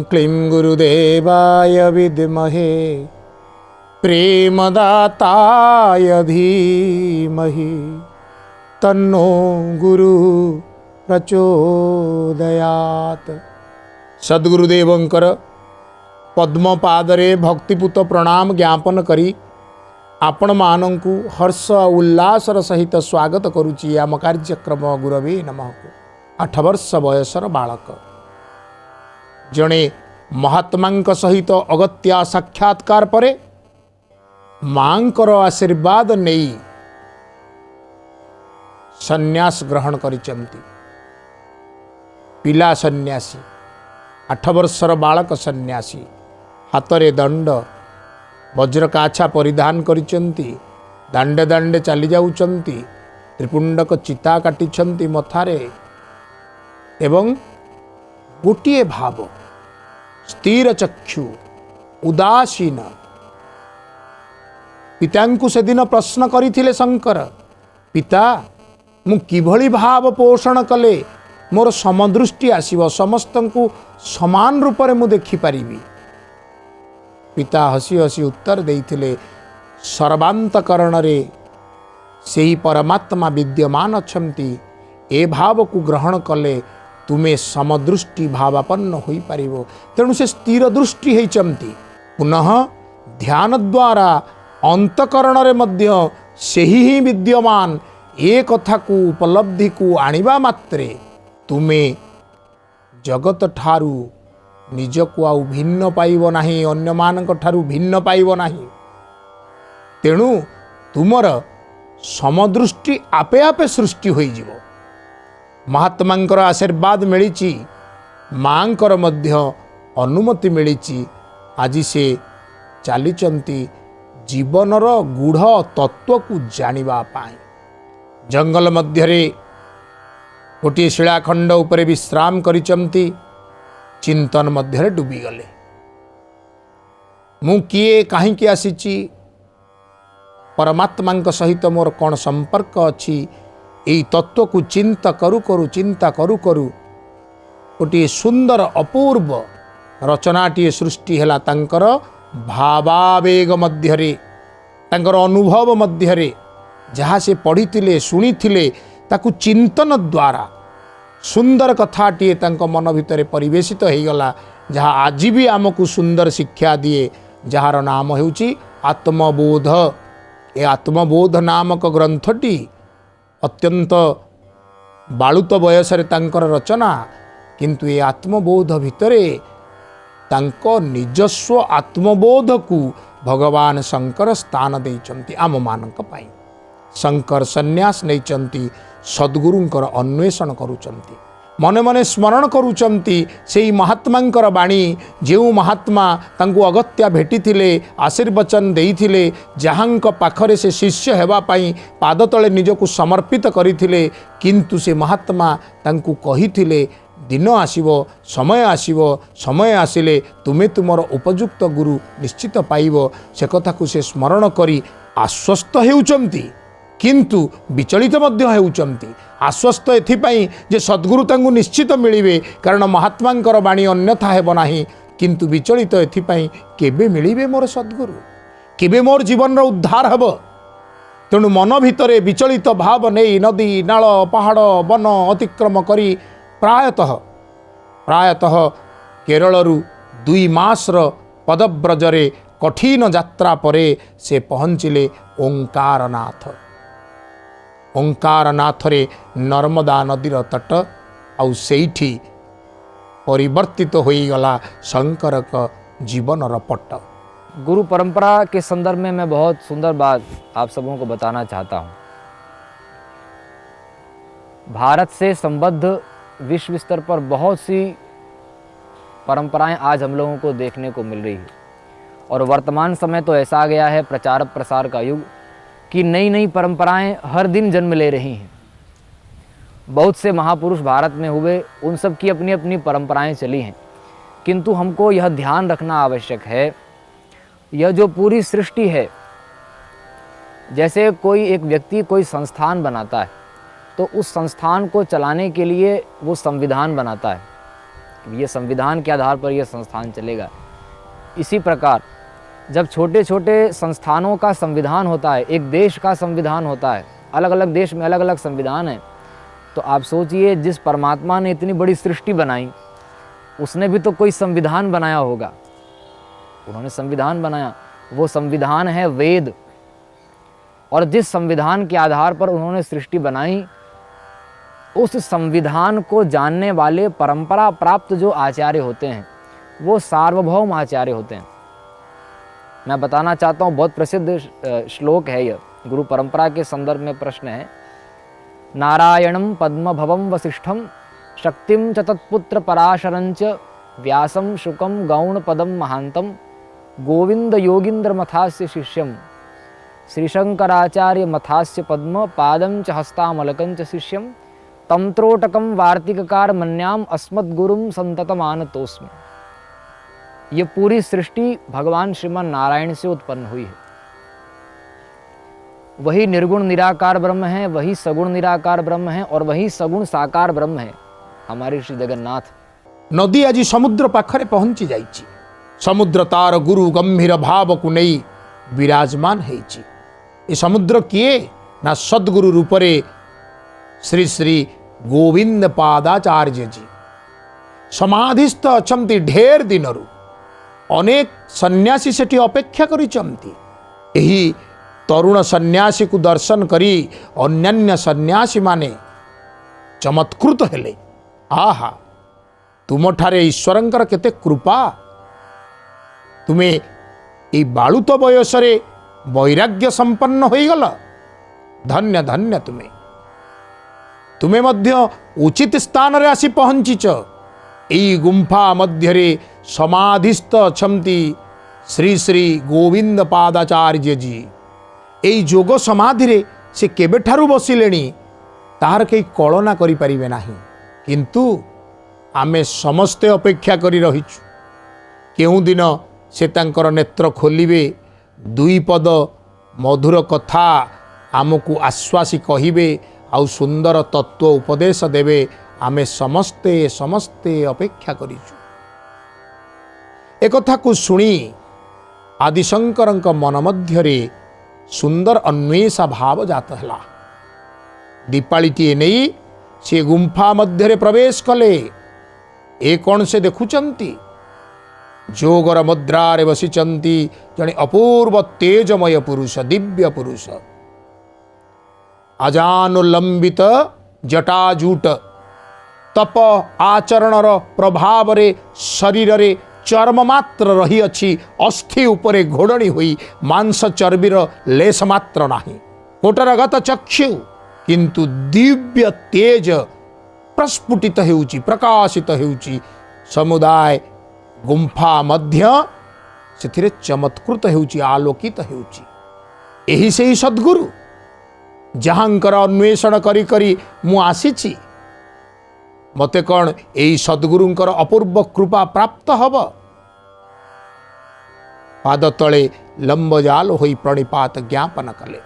क्लीं गुरुदेवाय विद्महे प्रेमदाताय धीमहि तन्नो गुरु प्रचोदयात्। सद्गुरुदेवंकर पद्मपादरे भक्तिपूत प्रणाम ज्ञापन करी आपण मानंकु हर्ष उल्लासर सहित स्वागत करुची आम कार्यक्रम गुरवे नमः को। 8 वर्ष बयसर बालक जणे महात्मांक सहित अगत्या साक्षात्कार परे मांकर आशीर्वाद नहीं सन्यास ग्रहण करिचंती। पिला सन्यासी 8 वर्षर बालक सन्यासी हातरे दंड वज्र काछा परिधान करिचंती। दांडे दांडे चली जाउचंती। त्रिपुंडक चिता काटिछंती मथारे एवं गोटिए भाव स्थिर चक्षु उदासीन। पितांकु सेदिन प्रश्न करिथिले शंकर, पिता मु किभଳି भाव पोषण कले मोर समदृष्टि आसीब, समस्तंकु समान रूप में मु देखि पारिबी। पिता हसी हसी उत्तर देइथिले, सर्वांतकरण रे सेही परमात्मा विद्यमान अछंती। ए भाव को ग्रहण कले तुमे समदृष्टि भावापन्न होई पारिबो। तेणु से स्थिर दृष्टि हेचंती। पुनः ध्यान द्वारा अंतकरण रे मध्य सेही ही विद्यमान ए कथा को उपलब्धि को आनिबा मात्रे तुमे जगत ठारू निजको आउ भिन्न पाइब नाही, अन्य मानक ठारू भिन्न पाइब नाही। तेणु तुमर समदृष्टि आपे आपे सृष्टि होई जीवो। महात्मांकर आशीर्वाद मिलिची, मांकर मध्य अनुमति मिलिची। आज से चलीचंती जीवनर गूढ़ तत्व को जानिबा पाई। जंगल मध्यरे गोटे शिलाखंड उपरे विश्राम करिचंती। चिंतन मध्यरे डूबी गले। मु किए काहींकी आसीची, परमात्मांक सहित मोर कौन संपर्क अच्छी, यही तत्व को चिंता करू करू गोटे सुंदर अपूर्व रचनाटी सृष्टि हैला। तांकर भावावेग मध्यरे, तांकर अनुभव मध्यरे जहाँ से पढ़ी शुणी ताकु चिंतन द्वारा सुंदर कथाटीए तांको मन भितर परिवेशित हो गला, जहाँ आज भी आमको सुंदर शिक्षा दिए, जार नाम हेउची आत्मबोध। ए आत्मबोध नामक ग्रंथटी अत्यंत बालुत बयसरे तांकर रचना, किंतु ए आत्मबोध भितरे तांको निजस्व आत्मबोध को भगवान शंकर स्थान देइचंती। आम मानक पाई शंकर सन्यास नैचंती, सद्गुरुंकर अन्वेषण करुचंती, मने मने स्मरण करुचंती सेई महात्मांकर बाणी। जेउ महात्मा तांकु अगत्या भेटिथिले, आशीर्वचन देइथिले, जहांक पाखरे से शिष्य हेबा पाई पाद तले निजको समर्पित करिथिले, किंतु से महात्मा तांकु कहिथिले दिन आसीबो, समय आसीबो, समय आसिले तुमे तुमर उपयुक्त गुरु निश्चित पाइबो। से कथा को से स्मरण करी आश्वस्त हेउचंती, किंतु विचलित मध्य हेउचंती। आश्वस्त एथिपाई जे सद्गुरु तांकु निश्चित मिलिबे, कारण महात्मांकर बाणी अन्यथा हेब नाही। किंतु विचलित एथिपाई केबे मिलिबे मोर सद्गुरु, केबे मोर जीवन रो उद्धार हेब। तेणु मन भितरे विचलित भाव नहीं नदी नाल पहाड़ वन अतिक्रम करी प्रायतः केरलरू 2 मासर पदव्रजरे कठिन यात्रा परे से पहुँचिले ओंकारनाथ। ओंकारनाथ रे नर्मदा नदीर तट आउ सेठी परिवर्तित होई गला शंकरक जीवनर पट। गुरु परंपरा के संदर्भ में मैं बहुत सुंदर बात आप सबों को बताना चाहता हूँ। भारत से संबद्ध विश्व स्तर पर बहुत सी परंपराएं आज हम लोगों को देखने को मिल रही है, और वर्तमान समय तो ऐसा आ गया है प्रचार प्रसार का युग कि नई नई परंपराएं हर दिन जन्म ले रही हैं। बहुत से महापुरुष भारत में हुए, उन सब की अपनी अपनी परंपराएं चली हैं, किंतु हमको यह ध्यान रखना आवश्यक है, यह जो पूरी सृष्टि है, जैसे कोई एक व्यक्ति कोई संस्थान बनाता है तो उस संस्थान को चलाने के लिए वो संविधान बनाता है ये संविधान के आधार पर यह संस्थान चलेगा। इसी प्रकार जब छोटे छोटे संस्थानों का संविधान होता है, एक देश का संविधान होता है, अलग अलग देश में अलग अलग संविधान है, तो आप सोचिए जिस परमात्मा ने इतनी बड़ी सृष्टि बनाई उसने भी तो कोई संविधान बनाया होगा। उन्होंने संविधान बनाया, वो संविधान है वेद। और जिस संविधान के आधार पर उन्होंने सृष्टि बनाई, उस संविधान को जानने वाले परंपरा प्राप्त जो आचार्य होते हैं वो सार्वभौम आचार्य होते हैं। मैं बताना चाहता हूँ, बहुत प्रसिद्ध श्लोक है यह, गुरु परंपरा के संदर्भ में प्रश्न है। नारायणं पद्मभवं वसिष्ठं शक्तिं च तत्पुत्र पराशरंच व्यासं शुकं गौणपदं महांतं गोविंद योगींद्र मथास्य शिष्यं श्रीशंकराचार्य मथास्य पद्म पादं च हस्तामलकं च शिष्यं तंत्रोटकं वार्तिककार मन्याम अस्मद्गुरुं संततमानतोस्मि। ये पूरी सृष्टि भगवान श्रीमान नारायण से उत्पन्न हुई है। वही निर्गुण निराकार ब्रह्म है, वही सगुण निराकार ब्रह्म है और वही सगुण साकार ब्रह्म है हमारे श्री जगन्नाथ। नदी आज समुद्र पाखरे पहुंची जाइछि। समुद्र तार गुरु गंभीर भाव को नहीं विराजमान है। समुद्र किए ना सद्गुरु रूपरे श्री श्री गोविंद पादाचार्य जी समाधिस्थ अछंती। ढेर दिनरु अनेक सन्यासी सेठी अपेक्षा करिचंती। एही तरुण सन्यासी को दर्शन करी अन्यान्य सन्यासी माने चमत्कृत हेले। आहा, तुमठारे ईश्वरंकर केते कृपा। तुमे ए बालुत बयसरे वैराग्य संपन्न होइगल। धन्य धन्य तुमे मध्य उचित स्थान रे आसी पहुंचीच। एई गुंफा मध्यरे समाधिस्थ अछंती श्री श्री गोविंद पादाचार्य जी। एई जोग समाधि रे से केबेठारु बसिलेनी तार कई कल्पना करि परिबे नाही। किंतु आमे समस्ते अपेक्षा करि रहिछु केउ दिन से तांकर नेत्र खोलिबे, दुई पद मधुर कथा आमको आश्वासी कहिबे, आउ सुंदर तत्व उपदेश देवे। आमे समस्ते समस्ते अपेक्षा करिछु। एक कथा को सुनी आदिशंकरंक मन मध्यरे सुंदर अन्वेषा भाव जात हला। दीपाळीटीए नहीं से गुंफा मध्यरे प्रवेश कले। ए कौन से देखुचंती? जोगर मुद्रारे बसिचंती जने अपूर्व तेजमय पुरुष, दिव्य पुरुष। अजानुलंबित जटाजूट तप आचरणर प्रभाव रे शरीर रे चर्म मात्र रही अच्छी। अस्थि उपरे घोड़णी हुई मांस चर्बीर लेस मात्र नाही। कोटरगत चक्षु किंतु दिव्य तेज प्रस्फुटित हेउची, प्रकाशित हेउची। समुदाय गुंफा मध्य सेथिरे चमत्कृत हेउची, आलोकित हेउची। एही सेही सद्गुरु जहांकर अन्वेषण करी करी मु आसीची। मते कौन एही सद्गुरुंकर अपूर्व कृपा प्राप्त हब? पाद तले लंबजाल होई प्रणिपात ज्ञापन कले।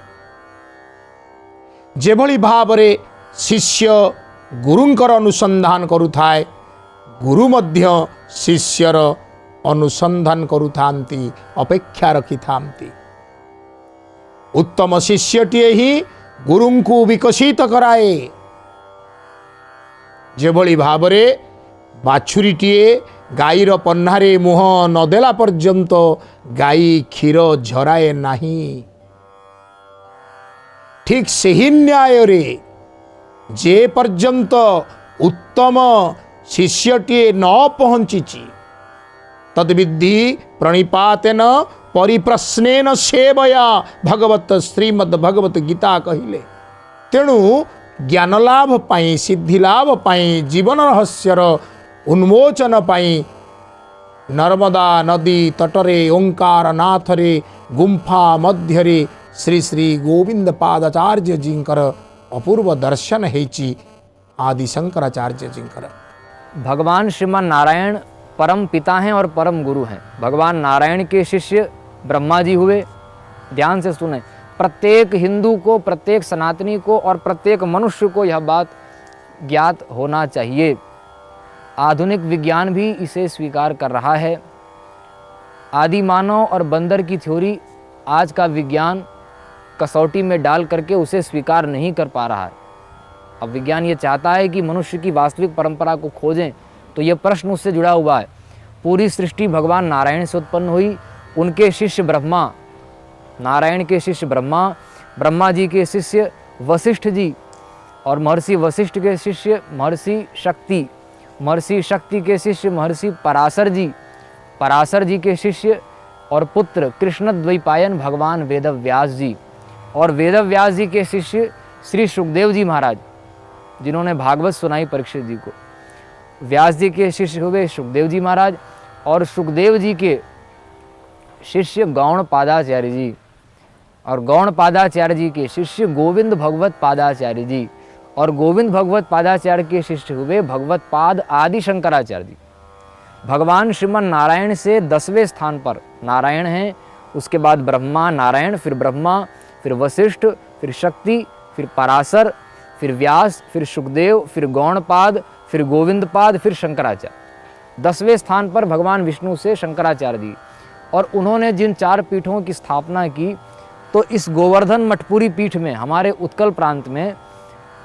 जेभली भावरे शिष्य गुरुंकर अनुसंधान करुथाए, गुरु मध्य शिष्यर अनुसंधान करुथांती, अपेक्षा रखिथांती। उत्तम शिष्यटीए ही गुरुंकु विकसित कराए। जेभली भावरे बाछुरीटीए गाईर पन्नारे मुह नदेला पर्यंत गाई क्षीर झराए नहीं। ठीक सही न्याय रे जे पर्यंत उत्तम शिष्यटीए न पहुंचीची तद्विद्धि प्रणिपातेन परिप्रश्नेन सेवया भगवत श्रीमद् भगवत गीता कहिले। तेणु ज्ञान लाभ पाई, सिद्धि लाभ पाई, जीवन रहस्यर उन्मोचन पाई नर्मदा नदी तटरे ओंकार नाथरे गुंफा मध्यरे श्री श्री गोविंद पादाचार्य जींकर अपूर्व दर्शन हेची। आदि शंकराचार्य जींकर भगवान श्रीमान नारायण परम पिता हैं और परम गुरु हैं। भगवान नारायण के शिष्य ब्रह्मा जी हुए। ध्यान से सुने, प्रत्येक हिंदू को, प्रत्येक सनातनी को और प्रत्येक मनुष्य को यह बात ज्ञात होना चाहिए। आधुनिक विज्ञान भी इसे स्वीकार कर रहा है। आदि मानव और बंदर की थ्योरी आज का विज्ञान कसौटी में डाल करके उसे स्वीकार नहीं कर पा रहा है। अब विज्ञान ये चाहता है कि मनुष्य की वास्तविक परंपरा को खोजें, तो ये प्रश्न उससे जुड़ा हुआ है। पूरी सृष्टि भगवान नारायण से उत्पन्न हुई, उनके शिष्य ब्रह्मा, नारायण के शिष्य ब्रह्मा, ब्रह्मा जी के शिष्य वशिष्ठ जी, और महर्षि वशिष्ठ के शिष्य महर्षि शक्ति, महर्षि शक्ति के शिष्य महर्षि पराशर जी, पराशर जी के शिष्य और पुत्र कृष्ण द्वैपायन भगवान वेदव्यास जी, और वेदव्यास जी के शिष्य श्री सुखदेव जी महाराज, जिन्होंने भागवत सुनाई परीक्षित जी को। व्यास जी के शिष्य हुए सुखदेव जी महाराज, और सुखदेव जी के शिष्य गौण पादाचार्य जी, और गौण पादाचार्य जी के शिष्य गोविंद भगवत पादाचार्य जी, और गोविंद भगवत पादाचार्य के शिष्य हुए भगवत पाद आदि शंकराचार्य जी। भगवान श्रीमन नारायण से 10वें स्थान पर नारायण हैं, उसके बाद ब्रह्मा, नारायण, फिर ब्रह्मा, फिर वशिष्ठ, फिर शक्ति, फिर पराशर, फिर व्यास, फिर सुखदेव, फिर गौणपाद, फिर गोविंदपाद, फिर शंकराचार्य। 10वें स्थान पर भगवान विष्णु से शंकराचार्य जी। और उन्होंने जिन 4 पीठों की स्थापना की, तो इस गोवर्धन मठपुरी पीठ में, हमारे उत्कल प्रांत में,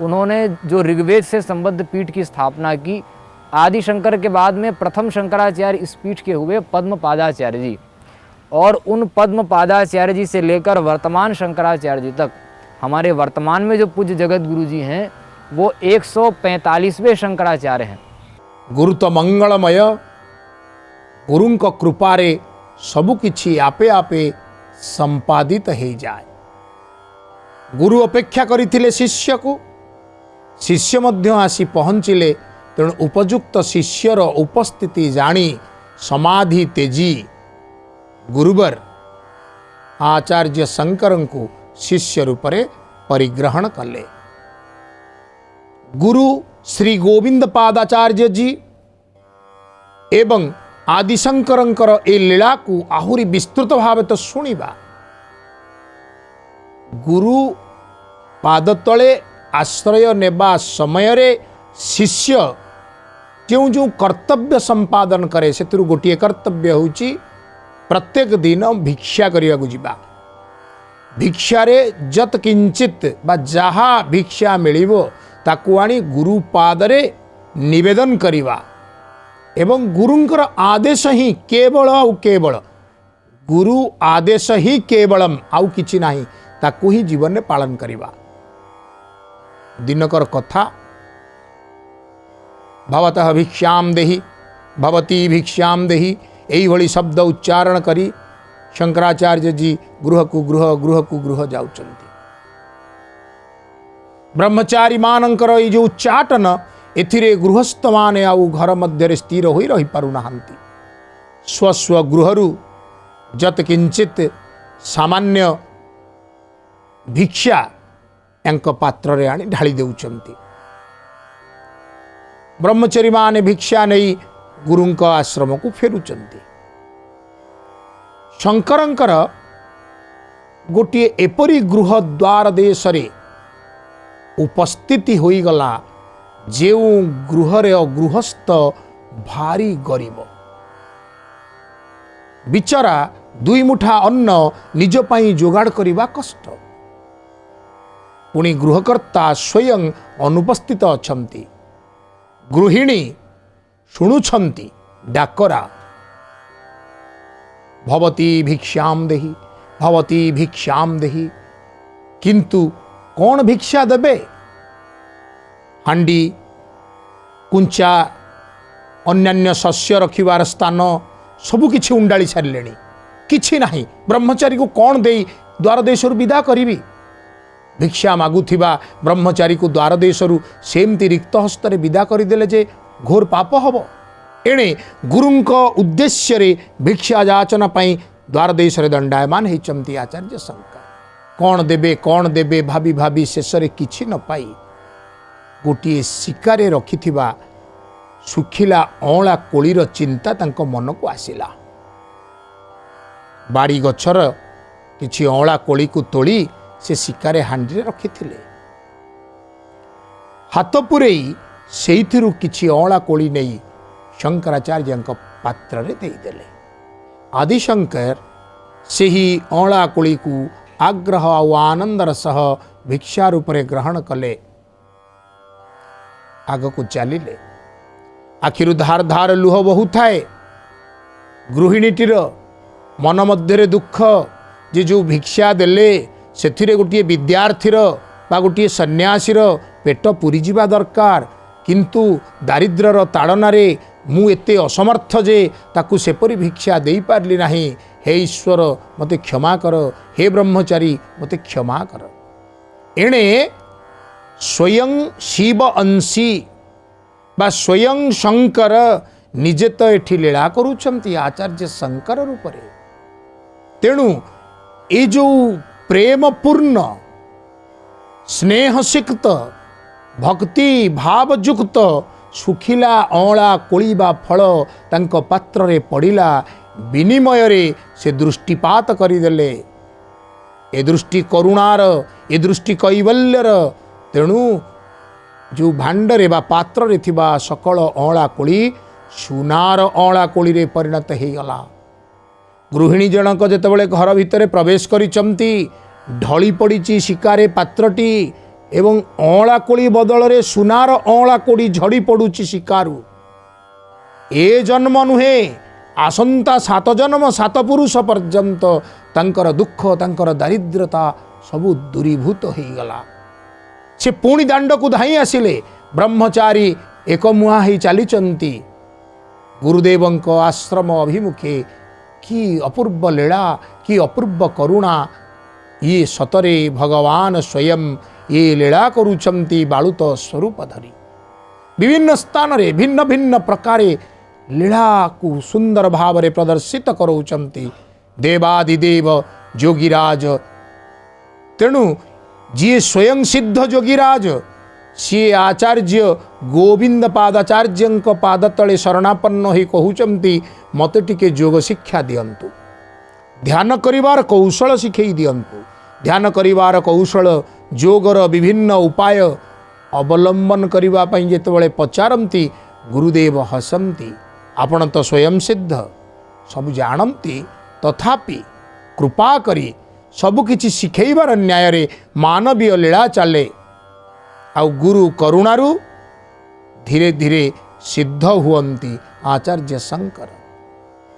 उन्होंने जो ऋग्वेद से संबद्ध पीठ की स्थापना की। आदि शंकर के बाद में प्रथम शंकराचार्य इस पीठ के हुए पद्म पादाचार्य जी, और उन पद्म पादाचार्य जी से लेकर वर्तमान शंकराचार्य जी तक, हमारे वर्तमान में जो पूज्य जगत गुरु जी हैं, वो 145वें शंकराचार्य हैं। गुरु तो मंगलमय, गुरुंक कृपारे सबु किछि आपे आपे संपादित हो जाए। गुरु अपेक्षा करिथिले शिष्य को, शिष्य मध्य आसी पहुँचिले, तेणु उपयुक्त शिष्यर उपस्थिति जानी समाधि तेजी गुरुवर आचार्य शंकर को शिष्य रूप में परिग्रहण कले। गुरु श्री गोविंद पादाचार्य जी एवं आदिशंकरंकर ए लीला को आहुरी विस्तृत भाव तो शुणिबा। गुरु पाद तले आश्रय नेबा समय रे शिष्य जो जो कर्तव्य संपादन करे, से गोटे कर्तव्य होची प्रत्येक दिन भिक्षा करिया को जिबा। भिक्षारे जत किंचित बा जहा भिक्षा मिलिबो ताकू आनी गुरु पादरे निवेदन करिवा, एवं गुरुंकर आदेश ही केवल आउ केवल, गुरु आदेश ही केवलम आउ किछि नाही, ताकू ही जीवन में पालन करिवा। दिनकर कथा भवतः भिक्षाम देहि, भवती भिक्षाम देहि, यही भली शब्द उच्चारण करी शंकराचार्य जी गृह को गृह, गृह को गृह जाउचंती। ब्रह्मचारी मानकर ये जो उच्चाटन, एथिरे गृहस्थ माने आउ घर मध्य स्थिर होई रही पारु नाहंती। स्वस्व गृहरु जत किंचित सामान्य भिक्षा यांक पात्र रे आनी ढाली देउचंती। ब्रह्मचारी माने भिक्षा नहीं गुरुंक आश्रम को फेरुचंती। शंकरंकर गोटे एपरी गृह द्वार देश रे उपस्थिति होई गला, जेउ गृह रे गृहस्थ भारी गरीब, बिचारा 2 मुठा अन्न निज पाई जोगाड़ करिबा कष्ट। पुणी गृहकर्ता स्वयं अनुपस्थित अछंती, गृहिणी शुणुछंती डाकरा, भवती भिक्षाम देहि, भवती भिक्षाम देहि। किंतु कौन भिक्षा देबे? हांडी, कुंचा, अन्यान्य शस्य रखिबार स्थान सबु किछि उंडाली छाड़िलेनी, किछि नाही। ब्रह्मचारी को कौन देई द्वार देशरु विदा करिबी? भिक्षा मागुथिबा ब्रह्मचारी को द्वार देशरु सेमती रिक्त हस्तरे विदा करिदेले जे घोर पाप हब। एणे गुरुंक उद्देश्य रे भिक्षा याचना पाई द्वार देश रे दंडायमान होइचंती आचार्य शंकर। कौन देबे भाभी भाभी शेष रे किछि न पाई गोटे शिकारे रखिथिबा सुखिला अँला कोलीर चिंता तांको मन को आसिला। बाड़ी गछर किछि अँला कोली को तोली से शिकारे हांडी रखिथिले। हाथ पुरेई सेइथिरु किछि अँला कोली नहीं शंकराचार्य पात्र रे देदेले। आदिशंकर से ही अँला कोली को आग्रह और आनंदर सह भिक्षा रूप में ग्रहण कले। आग को चलिले। आखिरु धार धार लुह बहु थाए। गृहिणीटीर मन मध्य दुख जे जो भिक्षा देले से गोटे विद्यार्थीर बा गोटे सन्यासीर पेट पूरी जीवा दरकार, किंतु दारिद्र्यर ताड़नारे मु एते असमर्थ जे ताकू सेपरी भिक्षा दे पारली नाही। हे ईश्वर मते क्षमा कर, हे ब्रह्मचारी मते क्षमा कर। एणे स्वयं शिव अंशी बा स्वयं शंकर निजे तो एठी लीला करुछंती आचार्य शंकर रूप रे। तेणु ए जो प्रेमपूर्ण स्नेह सिक्त भक्ति भावयुक्त सुखिला अँला कोली बा फल तांको पात्र रे पड़िला। विनिमय रे से दृष्टिपात करिदेले। ए दृष्टि करुणार, ए दृष्टि कैवल्यर। तेणु जो भांडरे बा पात्र रे थिबा सकल अँला कोली सुनार अँला कोली रे परिणत हो गला। गृहिणी जनक जेतेबेले घर भितर प्रवेश करिचंती, ढली पड़ी शिकारे पात्रटी एवं अँला कोली बदल रे सुनार अँला कोड़ी झड़ी पड़ुची शिकारु। ए जन्म नुहे, आसंता 7 जन्म 7 पुरुष पर्यंत तांकर दुख तांकर दारिद्रता सबु दूरीभूत हो गला। से पुणी दांड को धाई आसिले। ब्रह्मचारी एक मुहा ही चलीचंती गुरुदेवंक आश्रम अभिमुखे। कि अपूर्व लीला, कि अपूर्व करुणा। ये सतरे भगवान स्वयं ये लीला करुछंती बालुत स्वरूप धरी। विभिन्न स्थान रे भिन्न भिन्न प्रकारे लीला को सुंदर भाव रे प्रदर्शित करुछंती देवादिदेव जोगीराज। तेणु जी स्वयं सिद्ध जोगीराज सी आचार्य गोविंद पादाचार्य पाद तले शरणापन्न हो कहउचंती मते टिके योग शिक्षा दियंतु, ध्यान करिवार कौशल शिखई दियंतु। ध्यान करिवार कौशल योगर विभिन्न उपाय अवलंबन करिवा पई जेतेबेले पचारंती गुरुदेव हसंती। आपण तो स्वयं सिद्ध सब जानती, तथापि कृपा करी सबकिछि शिखैबार न्याय रे मानवीय लीला चले। आउ गुरु करुणारु धीरे धीरे सिद्ध हुअंती आचार्य शंकर।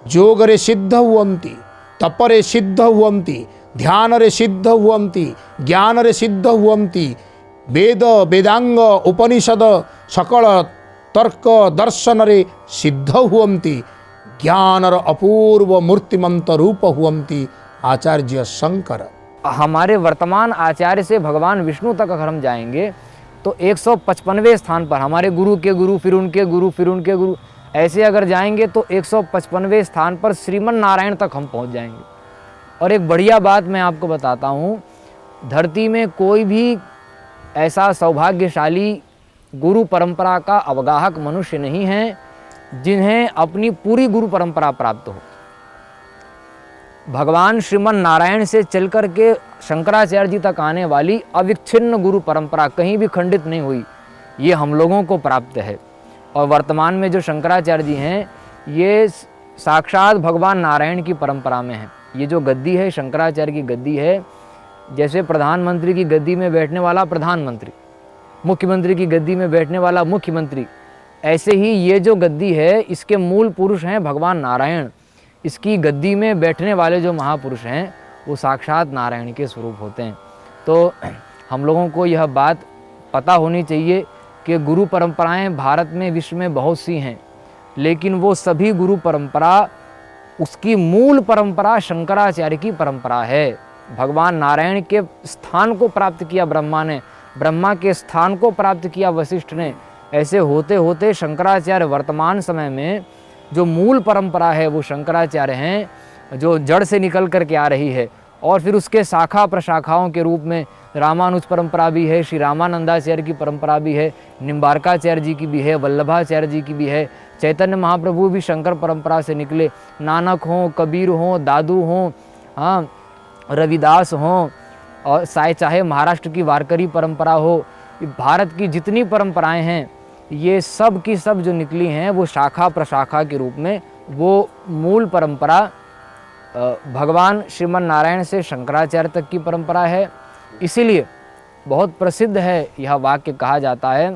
जोग रे सिद्ध हुअंती, तप रे सिद्ध हुअंती, ध्यान रे सिद्ध हुअंती, ज्ञान रे सिद्ध हुअंती। वेद वेदांग उपनिषद सकल तर्क दर्शन रे सिद्ध हुअंती। ज्ञानर अपूर्व मूर्तिमंत रूप हुअंती आचार्य शंकर। हमारे वर्तमान आचार्य से भगवान विष्णु तक अगर हम जाएंगे तो 155वें स्थान पर हमारे गुरु के गुरु, फिर उनके गुरु, फिर उनके गुरु, ऐसे अगर जाएंगे तो 155वें स्थान पर श्रीमन नारायण तक हम पहुंच जाएंगे। और एक बढ़िया बात मैं आपको बताता हूं, धरती में कोई भी ऐसा सौभाग्यशाली गुरु परंपरा का अवगाहक मनुष्य नहीं है जिन्हें अपनी पूरी गुरु परंपरा प्राप्त हो। भगवान श्रीमन नारायण से चलकर के शंकराचार्य जी तक आने वाली अविच्छिन्न गुरु परंपरा कहीं भी खंडित नहीं हुई, ये हम लोगों को प्राप्त है। और वर्तमान में जो शंकराचार्य जी हैं ये साक्षात भगवान नारायण की परंपरा में है। ये जो गद्दी है शंकराचार्य की गद्दी है, जैसे प्रधानमंत्री की गद्दी में बैठने वाला प्रधानमंत्री, मुख्यमंत्री की गद्दी में बैठने वाला मुख्यमंत्री, ऐसे ही ये जो गद्दी है इसके मूल पुरुष हैं भगवान नारायण। इसकी गद्दी में बैठने वाले जो महापुरुष हैं वो साक्षात नारायण के स्वरूप होते हैं। तो हम लोगों को यह बात पता होनी चाहिए कि गुरु परंपराएं भारत में विश्व में बहुत सी हैं, लेकिन वो सभी गुरु परंपरा उसकी मूल परंपरा शंकराचार्य की परंपरा है। भगवान नारायण के स्थान को प्राप्त किया ब्रह्मा ने, ब्रह्मा के स्थान को प्राप्त किया वशिष्ठ ने। ऐसे होते होते शंकराचार्य वर्तमान समय में जो मूल परंपरा है वो शंकराचार्य हैं, जो जड़ से निकल कर के आ रही है। और फिर उसके शाखा प्रशाखाओं के रूप में रामानुज परंपरा भी है, श्री रामानंदाचार्य की परंपरा भी है, निम्बारकाचार्य जी की भी है, वल्लभाचार्य जी की भी है। चैतन्य महाप्रभु भी शंकर परंपरा से निकले। नानक हों, कबीर हों, दादू हों, हाँ, रविदास हों, और चाहे महाराष्ट्र की वारकरी परंपरा हो, भारत की जितनी परंपराएं हैं ये सब की सब जो निकली हैं वो शाखा प्रशाखा के रूप में, वो मूल परंपरा भगवान श्रीमन नारायण से शंकराचार्य तक की परंपरा है। इसीलिए बहुत प्रसिद्ध है यह वाक्य, कहा जाता है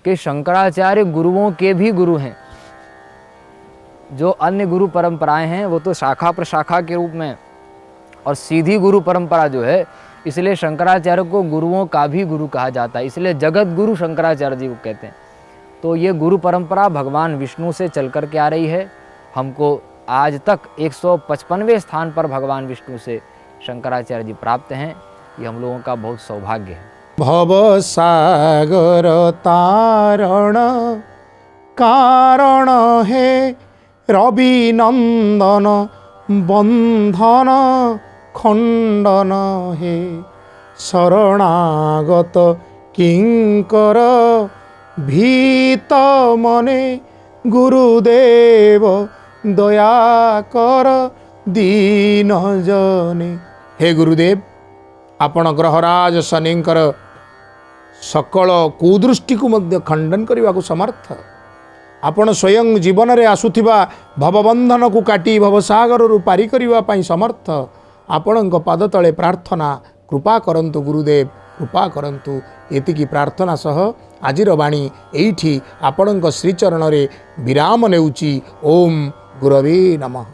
कि शंकराचार्य गुरुओं के भी गुरु हैं। जो अन्य गुरु परंपराएं हैं वो तो शाखा प्रशाखा के रूप में, और सीधी गुरु परंपरा जो है, इसलिए शंकराचार्य को गुरुओं का भी गुरु कहा जाता है, इसलिए जगत गुरु शंकराचार्य जी को कहते हैं। तो ये गुरु परंपरा भगवान विष्णु से चल कर के आ रही है। हमको आज तक 155वें स्थान पर भगवान विष्णु से शंकराचार्य जी प्राप्त हैं। ये हम लोगों का बहुत सौभाग्य है। भव सागर तारण कारण हे रवि नंदन बंधन खंडन हे शरणागत किंकर भीत मने गुरुदेव दया कर दीन जने। हे गुरुदेव, आपण ग्रहराज शनिंकर सकल कुदृष्टि को मध्य खंडन करने को समर्थ। आपण स्वयं जीवन रे आसुथिबा भवबंधन को काटी भवसागर रु पारी करने पाई समर्थ। आपण पाद तले प्रार्थना, कृपा करंतु गुरुदेव, कृपा करंतु। एतिकी प्रार्थना सह आजिर वाणी एइठी आपण श्रीचरण रे विराम नेउची। ओम गुरवे नमः।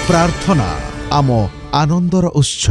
प्रार्थना आम आनंदर उत्स।